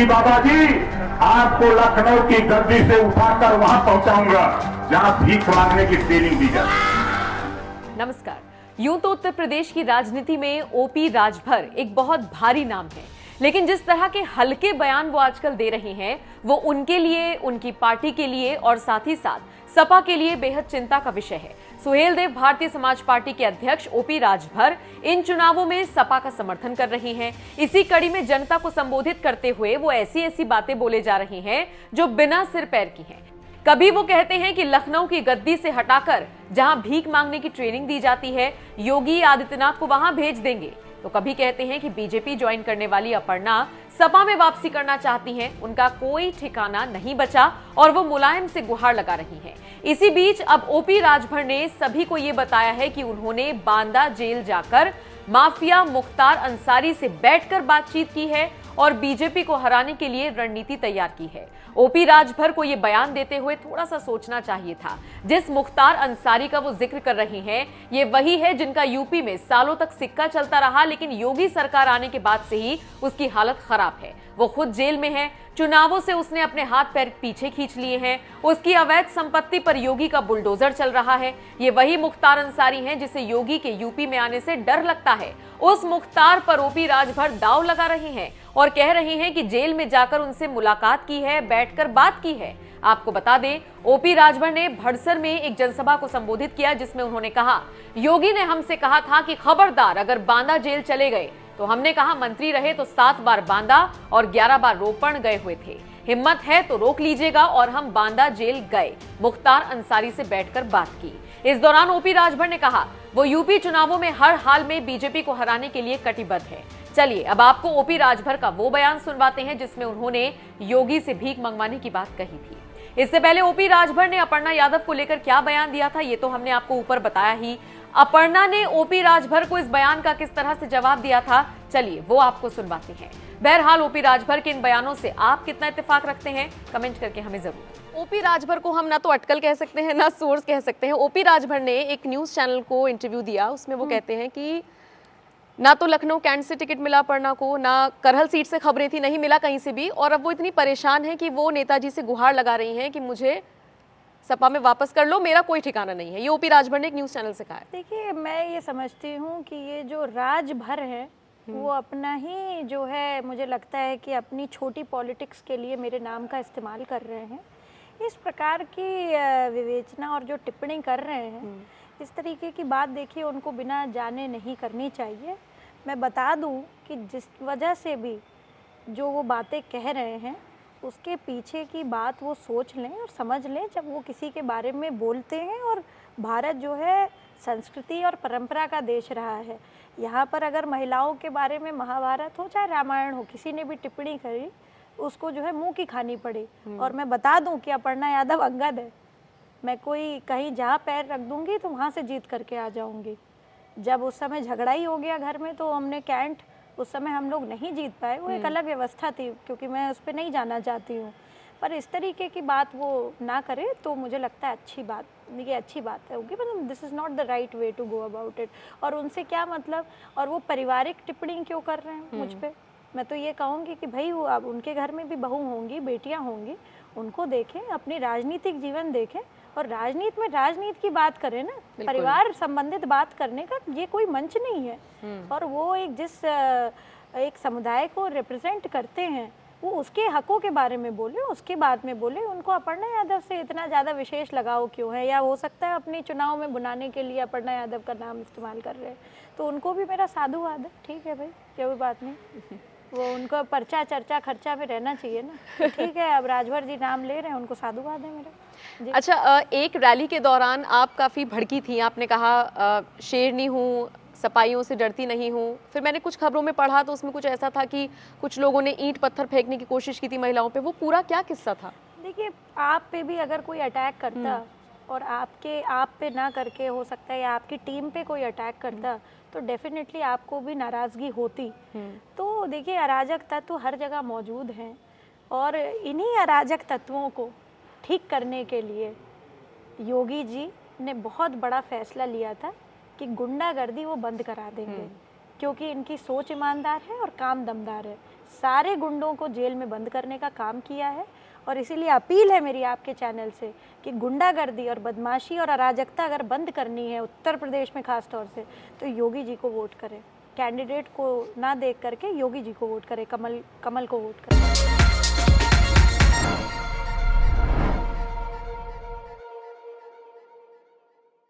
योगी बाबा जी, आपको लखनऊ की गद्दी से उठाकर वहां पहुंचाऊंगा जहां भीख मांगने की ट्रेनिंग दी जाती। नमस्कार। यूं तो उत्तर प्रदेश की राजनीति में ओपी राजभर एक बहुत भारी नाम है, लेकिन जिस तरह के हल्के बयान वो आजकल दे रहे हैं वो उनके लिए, उनकी पार्टी के लिए और साथ ही साथ सपा के लिए बेहद चिंता का विषय है। सुहेल देव भारतीय समाज पार्टी के अध्यक्ष ओपी राजभर इन चुनावों में सपा का समर्थन कर रही हैं। इसी कड़ी में जनता को संबोधित करते हुए वो ऐसी बातें बोले जा रही हैं जो बिना सिर पैर की हैं। कभी वो कहते हैं कि लखनऊ की गद्दी से हटाकर जहां भीख मांगने की ट्रेनिंग दी जाती है योगी आदित्यनाथ को वहां भेज देंगे, तो कभी कहते हैं कि बीजेपी ज्वाइन करने वाली अपर्णा सपा में वापसी करना चाहती हैं, उनका कोई ठिकाना नहीं बचा और वो मुलायम से गुहार लगा रही हैं। इसी बीच अब ओपी राजभर ने सभी को ये बताया है कि उन्होंने बांदा जेल जाकर माफिया मुख्तार अंसारी से बैठकर बातचीत की है और बीजेपी को हराने के लिए रणनीति तैयार की है। ओपी राजभर को यह बयान देते हुए थोड़ा सा सोचना चाहिए था। जिस मुख्तार अंसारी का वो जिक्र कर रही हैं, ये वही है जिनका यूपी में सालों तक सिक्का चलता रहा, लेकिन योगी सरकार आने के बाद से ही उसकी हालत खराब है। वो खुद जेल में है, चुनावों से उसने अपने हाथ पैर पीछे खींच लिए हैं, उसकी अवैध संपत्ति पर योगी का बुलडोजर चल रहा है। ये वही मुख्तार अंसारी हैं जिसे योगी के यूपी में आने से डर लगता है। उस मुख्तार पर ओपी राजभर दांव लगा रही हैं और कह रही हैं कि जेल में जाकर उनसे मुलाकात की है, बैठकर बात की है। आपको बता दें, ओपी राजभर ने भड़सर में एक जनसभा को संबोधित किया जिसमें उन्होंने कहा, योगी ने हमसे कहा था कि खबरदार अगर बांदा जेल चले गए तो हमने कहा मंत्री रहे तो 7 बार बांदा और 11 बार रोपण गए हुए थे, हिम्मत है तो रोक लीजिएगा, और हम बांदा जेल गए, मुख्तार अंसारी से बैठकर बात की। इस दौरान ओपी राजभर ने कहा वो यूपी चुनावों में हर हाल में बीजेपी को हराने के लिए कटिबद्ध है। चलिए अब आपको ओपी राजभर का वो बयान सुनवाते हैं जिसमें उन्होंने योगी से भीख मंगवाने की बात कही थी। इससे पहले ओपी राजभर ने अपर्णा यादव को लेकर क्या बयान दिया था ये तो हमने आपको ऊपर बताया ही। अपर्णा ने ओपी राजभर को इस बयान का किस तरह से जवाब दिया था, चलिए वो आपको सुनवाते हैं। बहरहाल ओपी राजभर के इन बयानों से आप कितना इत्तेफाक रखते हैं, कमेंट करके हमें जरूर। ओपी राजभर को हम ना तो अटकल कह सकते हैं ना सोर्स कह सकते हैं। ओपी राजभर ने एक न्यूज चैनल को इंटरव्यू दिया, उसमें वो कहते हैं कि ना तो लखनऊ कैंट से टिकट मिला अपर्णा को, ना करहल सीट से खबरें थी, नहीं मिला कहीं से भी, और अब वो इतनी परेशान है कि वो नेताजी से गुहार लगा रही हैं कि मुझे सपा में वापस कर लो, मेरा कोई ठिकाना नहीं है। ये ओपी राजभर ने एक न्यूज चैनल से कहा है। देखिए, मैं ये समझती हूँ कि ये जो राजभर है वो अपना ही जो है, मुझे लगता है कि अपनी छोटी पॉलिटिक्स के लिए मेरे नाम का इस्तेमाल कर रहे हैं। इस प्रकार की विवेचना और जो टिप्पणी कर रहे हैं, इस तरीके की बात देखिए उनको बिना जाने नहीं करनी चाहिए। मैं बता दूं कि जिस वजह से भी जो वो बातें कह रहे हैं उसके पीछे की बात वो सोच लें और समझ लें जब वो किसी के बारे में बोलते हैं। और भारत जो है संस्कृति और परंपरा का देश रहा है। यहाँ पर अगर महिलाओं के बारे में महाभारत हो चाहे रामायण हो, किसी ने भी टिप्पणी करी उसको जो है मुंह की खानी पड़ी। और मैं बता दूं कि अपर्णा यादव अंगद है, मैं कोई कहीं जहाँ पैर रख दूंगी तो वहाँ से जीत करके आ जाऊंगी। जब उस समय झगड़ा ही हो गया घर में तो हमने कैंट, उस समय हम लोग नहीं जीत पाए, वो एक अलग व्यवस्था थी, क्योंकि मैं उस पर नहीं जाना चाहती हूँ। पर इस तरीके की बात वो ना करे तो मुझे लगता है अच्छी बात, ये अच्छी बात है होगी, मतलब this is not the right way to go about it. और उनसे क्या मतलब, और वो पारिवारिक टिप्पणी क्यों कर रहे हैं मुझ पे। मैं तो ये कहूँगी कि भाई वो अब उनके घर में भी बहू होंगी, बेटियाँ होंगी, उनको देखें, अपनी राजनीतिक जीवन देखें और राजनीति में राजनीति की बात करें ना, परिवार संबंधित बात करने का ये कोई मंच नहीं है। और वो एक जिस एक समुदाय को रिप्रेजेंट करते हैं वो उसके हकों के बारे में बोले, उसके बाद में बोले। उनको अपर्णा यादव से इतना ज़्यादा विशेष लगाव क्यों है, या हो सकता है अपने चुनाव में बुनाने के लिए अपर्णा यादव का नाम इस्तेमाल कर रहे हैं, तो उनको भी मेरा साधुवाद है। ठीक है भाई, कोई बात नहीं, वो उनको पर्चा चर्चा खर्चा में रहना चाहिए ना। ठीक है, अब राजभर जी नाम ले रहे हैं, उनको साधुवाद है मेरा। अच्छा, एक रैली के दौरान आप काफ़ी भड़की थी, आपने कहा शेरनी हूँ, सपाइयों से डरती नहीं हूँ। फिर मैंने कुछ खबरों में पढ़ा तो उसमें कुछ ऐसा था कि कुछ लोगों ने ईंट पत्थर फेंकने की कोशिश की थी महिलाओं पे, वो पूरा क्या किस्सा था? देखिए, आप पे भी अगर कोई अटैक करता और आप पे ना करके हो सकता है या आपकी टीम पे कोई अटैक करता तो डेफिनेटली आपको भी नाराज़गी होती। तो देखिए, अराजक तत्व हर जगह मौजूद हैं और इन्हीं अराजक तत्वों को ठीक करने के लिए योगी जी ने बहुत बड़ा फैसला लिया था कि गुंडागर्दी वो बंद करा देंगे। क्योंकि इनकी सोच ईमानदार है और काम दमदार है। सारे गुंडों को जेल में बंद करने का काम किया है और इसीलिए अपील है मेरी आपके चैनल से कि गुंडागर्दी और बदमाशी और अराजकता अगर बंद करनी है उत्तर प्रदेश में खास तौर से, तो योगी जी को वोट करें। कैंडिडेट को ना देख करके योगी जी को वोट करें, कमल को वोट करें।